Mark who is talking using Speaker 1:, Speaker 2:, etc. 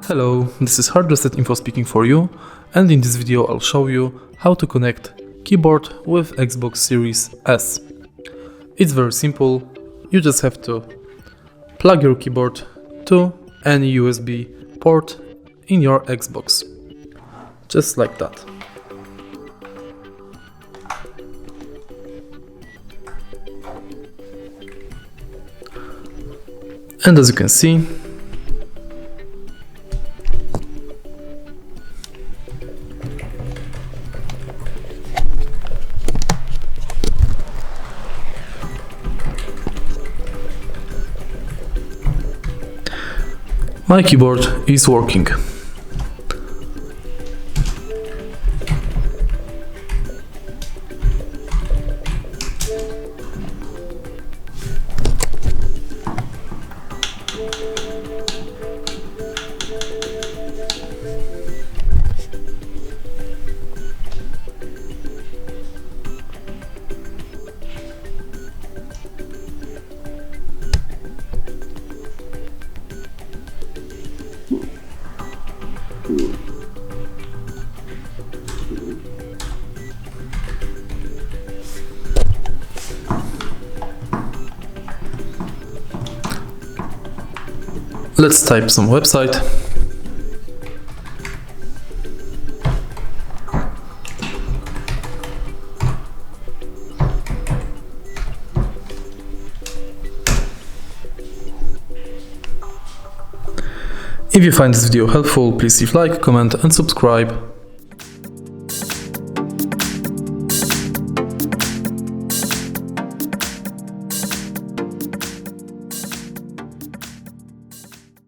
Speaker 1: Hello, this is HardReset.Info speaking for you, and in this video I'll show you how to connect keyboard with Xbox Series S. It's very simple, you just have to plug your keyboard to any USB port in your Xbox, just like that. And as you can see, my keyboard is working. Let's type some website. If you find this video helpful, please leave like, comment and subscribe.